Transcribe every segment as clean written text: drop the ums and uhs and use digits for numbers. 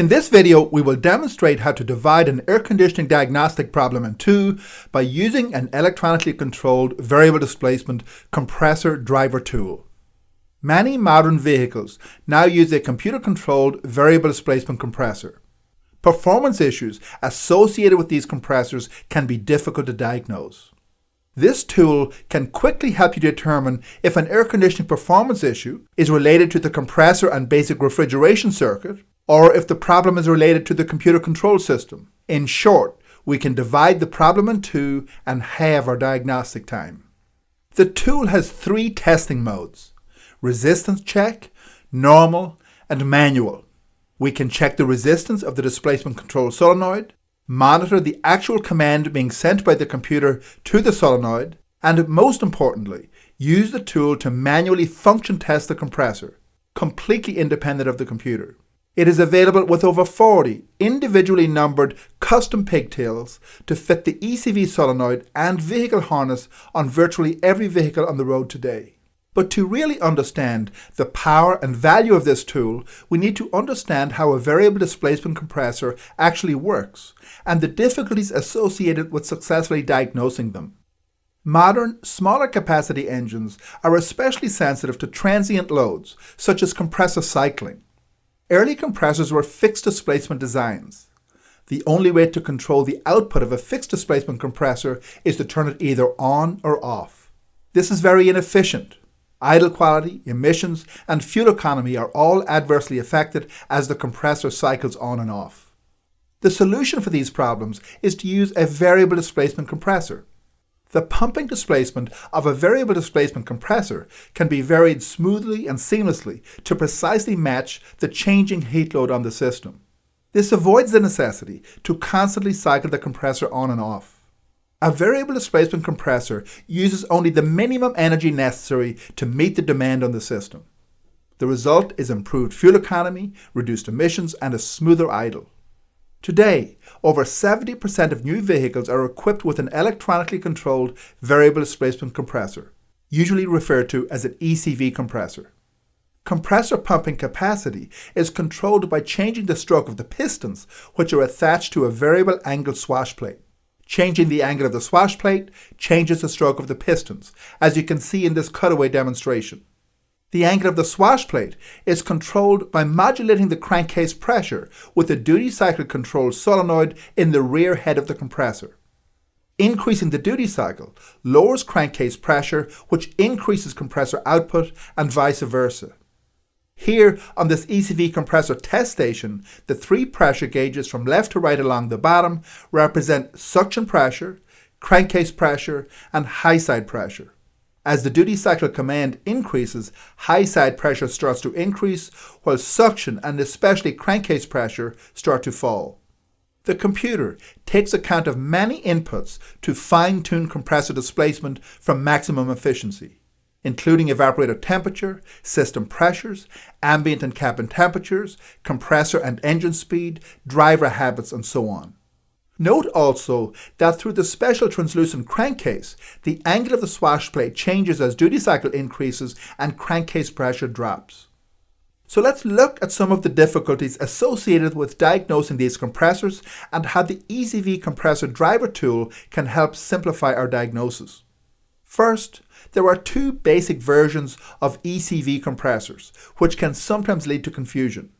In this video, we will demonstrate how to divide an air conditioning diagnostic problem in two by using an electronically controlled variable displacement compressor driver tool. Many modern vehicles now use a computer-controlled variable displacement compressor. Performance issues associated with these compressors can be difficult to diagnose. This tool can quickly help you determine if an air conditioning performance issue is related to the compressor and basic refrigeration circuit, or if the problem is related to the computer control system. In short, we can divide the problem in two and halve our diagnostic time. The tool has three testing modes: resistance check, normal, and manual. We can check the resistance of the displacement control solenoid, monitor the actual command being sent by the computer to the solenoid, and most importantly, use the tool to manually function test the compressor, completely independent of the computer. It is available with over 40 individually numbered custom pigtails to fit the ECV solenoid and vehicle harness on virtually every vehicle on the road today. But to really understand the power and value of this tool, we need to understand how a variable displacement compressor actually works and the difficulties associated with successfully diagnosing them. Modern, smaller capacity engines are especially sensitive to transient loads, such as compressor cycling. Early compressors were fixed displacement designs. The only way to control the output of a fixed displacement compressor is to turn it either on or off. This is very inefficient. Idle quality, emissions, and fuel economy are all adversely affected as the compressor cycles on and off. The solution for these problems is to use a variable displacement compressor. The pumping displacement of a variable displacement compressor can be varied smoothly and seamlessly to precisely match the changing heat load on the system. This avoids the necessity to constantly cycle the compressor on and off. A variable displacement compressor uses only the minimum energy necessary to meet the demand on the system. The result is improved fuel economy, reduced emissions, and a smoother idle. Today, over 70% of new vehicles are equipped with an electronically controlled variable displacement compressor, usually referred to as an ECV compressor. Compressor pumping capacity is controlled by changing the stroke of the pistons, which are attached to a variable angle swash plate. Changing the angle of the swash plate changes the stroke of the pistons, as you can see in this cutaway demonstration. The angle of the swash plate is controlled by modulating the crankcase pressure with a duty cycle control solenoid in the rear head of the compressor. Increasing the duty cycle lowers crankcase pressure, which increases compressor output, and vice versa. Here on this ECV compressor test station, the three pressure gauges from left to right along the bottom represent suction pressure, crankcase pressure, and high side pressure. As the duty cycle command increases, high side pressure starts to increase, while suction and especially crankcase pressure start to fall. The computer takes account of many inputs to fine-tune compressor displacement for maximum efficiency, including evaporator temperature, system pressures, ambient and cabin temperatures, compressor and engine speed, driver habits, and so on. Note also that through the special translucent crankcase, the angle of the swash plate changes as duty cycle increases and crankcase pressure drops. So let's look at some of the difficulties associated with diagnosing these compressors and how the ECV compressor driver tool can help simplify our diagnosis. First, there are two basic versions of ECV compressors, which can sometimes lead to confusion.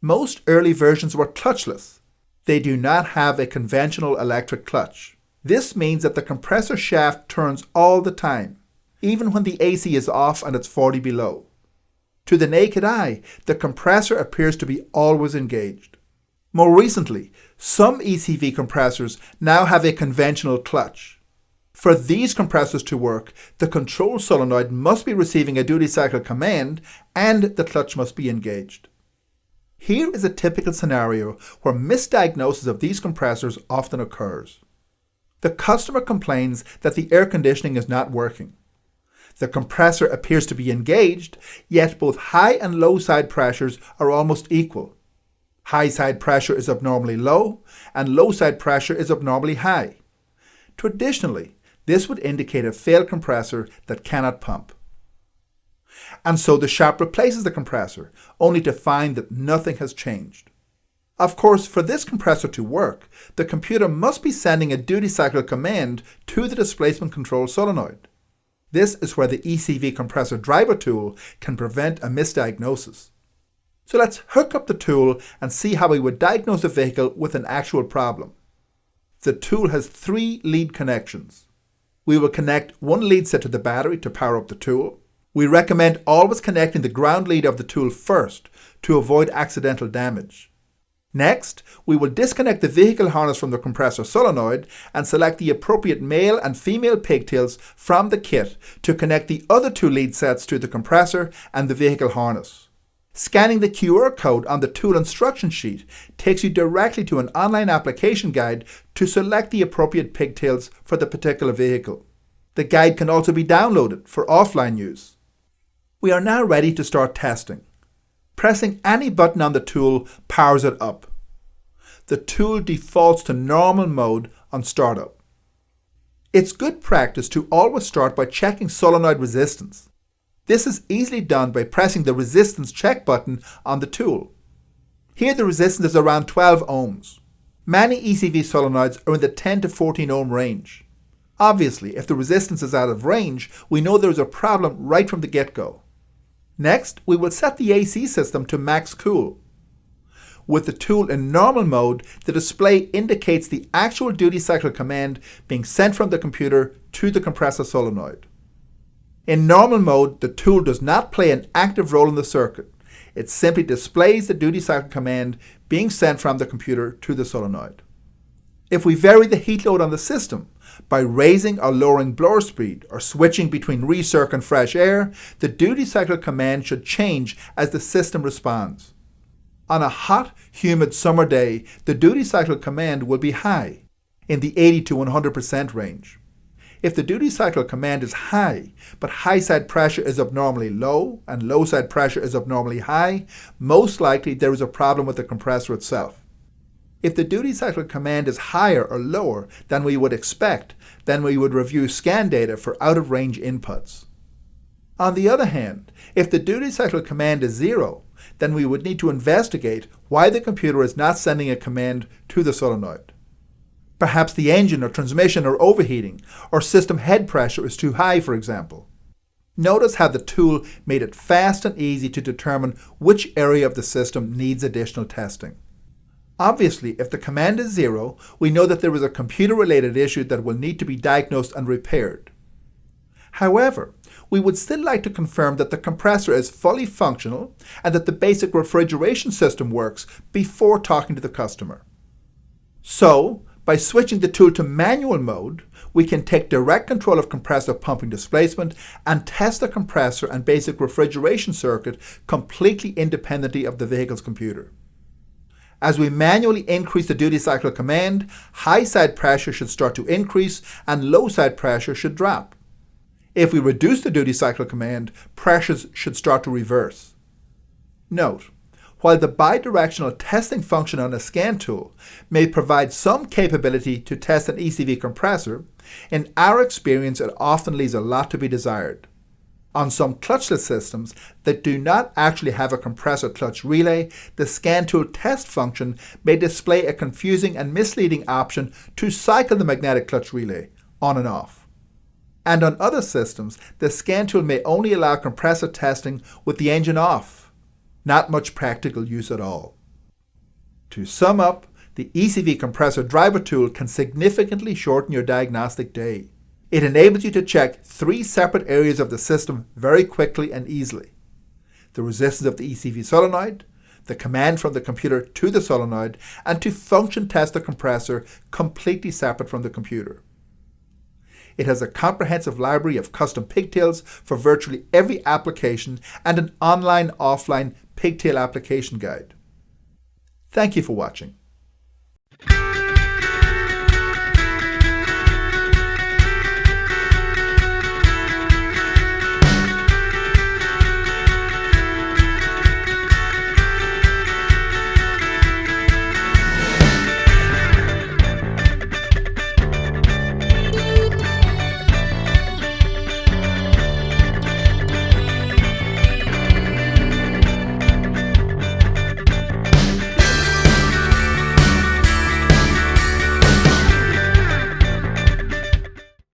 Most early versions were clutchless. They do not have a conventional electric clutch. This means that the compressor shaft turns all the time, even when the AC is off and it's 40 below. To the naked eye, the compressor appears to be always engaged. More recently, some ECV compressors now have a conventional clutch. For these compressors to work, the control solenoid must be receiving a duty cycle command and the clutch must be engaged. Here is a typical scenario where misdiagnosis of these compressors often occurs. The customer complains that the air conditioning is not working. The compressor appears to be engaged, yet both high and low side pressures are almost equal. High side pressure is abnormally low, and low side pressure is abnormally high. Traditionally, this would indicate a failed compressor that cannot pump. And so the shop replaces the compressor, only to find that nothing has changed. Of course, for this compressor to work, the computer must be sending a duty cycle command to the displacement control solenoid. This is where the ECV compressor driver tool can prevent a misdiagnosis. So let's hook up the tool and see how we would diagnose a vehicle with an actual problem. The tool has 3 lead connections. We will connect one lead set to the battery to power up the tool. We recommend always connecting the ground lead of the tool first to avoid accidental damage. Next, we will disconnect the vehicle harness from the compressor solenoid and select the appropriate male and female pigtails from the kit to connect the other 2 lead sets to the compressor and the vehicle harness. Scanning the QR code on the tool instruction sheet takes you directly to an online application guide to select the appropriate pigtails for the particular vehicle. The guide can also be downloaded for offline use. We are now ready to start testing. Pressing any button on the tool powers it up. The tool defaults to normal mode on startup. It's good practice to always start by checking solenoid resistance. This is easily done by pressing the resistance check button on the tool. Here the resistance is around 12 ohms. Many ECV solenoids are in the 10 to 14 ohm range. Obviously, if the resistance is out of range, we know there is a problem right from the get-go. Next, we will set the AC system to max cool. With the tool in normal mode, the display indicates the actual duty cycle command being sent from the computer to the compressor solenoid. In normal mode, the tool does not play an active role in the circuit. It simply displays the duty cycle command being sent from the computer to the solenoid. If we vary the heat load on the system by raising or lowering blower speed or switching between recirc and fresh air, the duty cycle command should change as the system responds. On a hot, humid summer day, the duty cycle command will be high, in the 80 to 100% range. If the duty cycle command is high, but high side pressure is abnormally low and low side pressure is abnormally high, most likely there is a problem with the compressor itself. If the duty cycle command is higher or lower than we would expect, then we would review scan data for out-of-range inputs. On the other hand, if the duty cycle command is 0, then we would need to investigate why the computer is not sending a command to the solenoid. Perhaps the engine or transmission are overheating, or system head pressure is too high, for example. Notice how the tool made it fast and easy to determine which area of the system needs additional testing. Obviously, if the command is 0, we know that there is a computer-related issue that will need to be diagnosed and repaired. However, we would still like to confirm that the compressor is fully functional and that the basic refrigeration system works before talking to the customer. So, by switching the tool to manual mode, we can take direct control of compressor pumping displacement and test the compressor and basic refrigeration circuit completely independently of the vehicle's computer. As we manually increase the duty cycle command, high side pressure should start to increase and low side pressure should drop. If we reduce the duty cycle command, pressures should start to reverse. Note, while the bidirectional testing function on a scan tool may provide some capability to test an ECV compressor, in our experience it often leaves a lot to be desired. On some clutchless systems that do not actually have a compressor clutch relay, the scan tool test function may display a confusing and misleading option to cycle the magnetic clutch relay on and off. And on other systems, the scan tool may only allow compressor testing with the engine off. Not much practical use at all. To sum up, the ECV compressor driver tool can significantly shorten your diagnostic day. It enables you to check 3 separate areas of the system very quickly and easily: the resistance of the ECV solenoid, the command from the computer to the solenoid, and to function test the compressor completely separate from the computer. It has a comprehensive library of custom pigtails for virtually every application and an online-offline pigtail application guide. Thank you for watching.